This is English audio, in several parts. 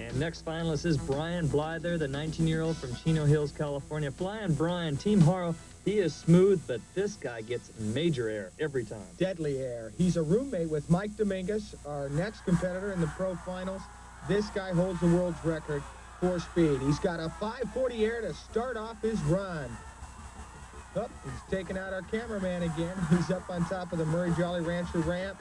And next finalist is Brian Blyther, the 19-year-old from Chino Hills, California. Flying Brian, Team Haro, he is smooth, but this guy gets major air every time. Deadly air. He's a roommate with Mike Dominguez, our next competitor in the pro finals. This guy holds the world's record for speed. He's got a 540 air to start off his run. Oh, he's taking out our cameraman again. He's up on top of the Murray Jolly Rancher ramp.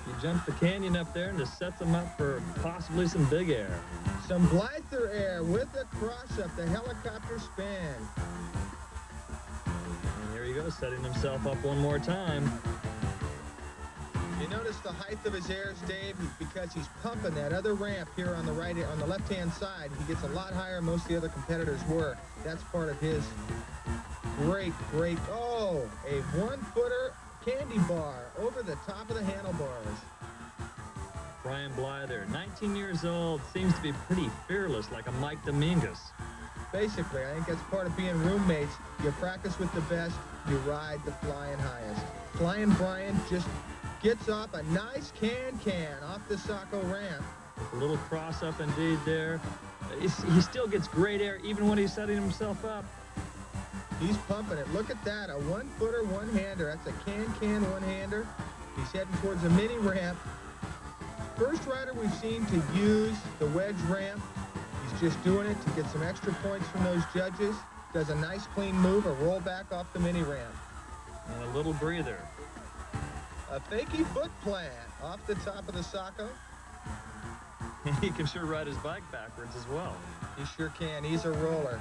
He jumps the canyon up there and just sets him up for possibly some big air. Some Blyther air with a cross-up, the helicopter spin. And here he goes, setting himself up one more time. You notice the height of his airs, Dave, because he's pumping that other ramp here on the left-hand side. He gets a lot higher than most of the other competitors were. That's part of his great, oh, a one-footer candy bar over the top of the handlebars. Brian Blyther, 19 years old, seems to be pretty fearless, like a Mike Dominguez. Basically, I think that's part of being roommates. You practice with the best, you ride the flying highest. Flying Brian just gets off a nice can off the Saco ramp. A little cross-up indeed there. He still gets great air even when he's setting himself up. He's pumping it. Look at that, a one-footer, one-hander. That's a can one-hander. He's heading towards a mini ramp. First rider we've seen to use the wedge ramp. He's just doing it to get some extra points from those judges. Does a nice clean move, a roll back off the mini ramp. And a little breather. A fakey foot plant off the top of the Saco. He can sure ride his bike backwards as well. He sure can. He's a roller.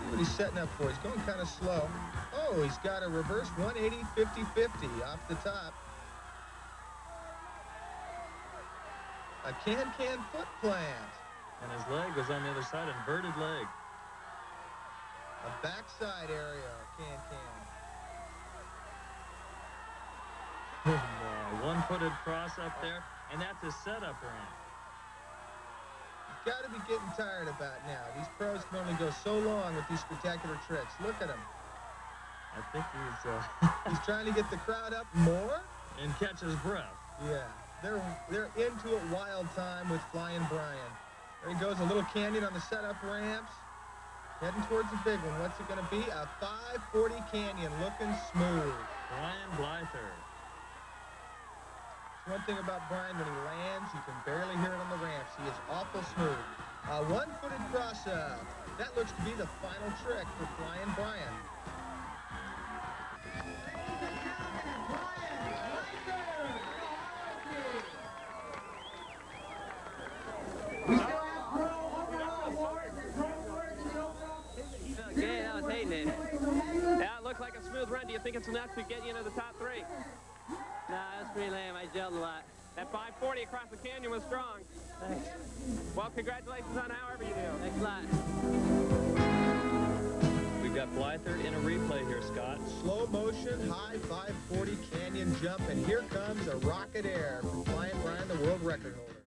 What he's setting up for. He's going kind of slow. Oh, he's got a reverse 180 50-50 off the top. A can foot plant. And his leg was on the other side, inverted leg. A backside area can. One-footed cross up there, and that's his setup ramp. Got to be getting tired about now. These pros can only go so long with these spectacular tricks. Look at him. I think he's he's trying to get the crowd up more and catch his breath. Yeah, they're into it wild time with Flying Brian. There he goes, a little canyon on the setup ramps. Heading towards the big one. What's it going to be? A 540 canyon, looking smooth. Brian Blyther. One thing about Brian, when he lands, you can barely hear it on the ramps. He is awful smooth. A one-footed cross-up. That looks to be the final trick for Flying Brian. Okay, I was hating it. Yeah, it looked like a smooth run. Do you think it's enough to get you into the top three? Nah, that's pretty lame. I gelled a lot. That 540 across the canyon was strong. Thanks. Well, congratulations on however you do. Thanks a lot. We've got Blyther in a replay here, Scott. Slow motion, high 540 canyon jump, and here comes a rocket air from Flying Brian, the world record holder.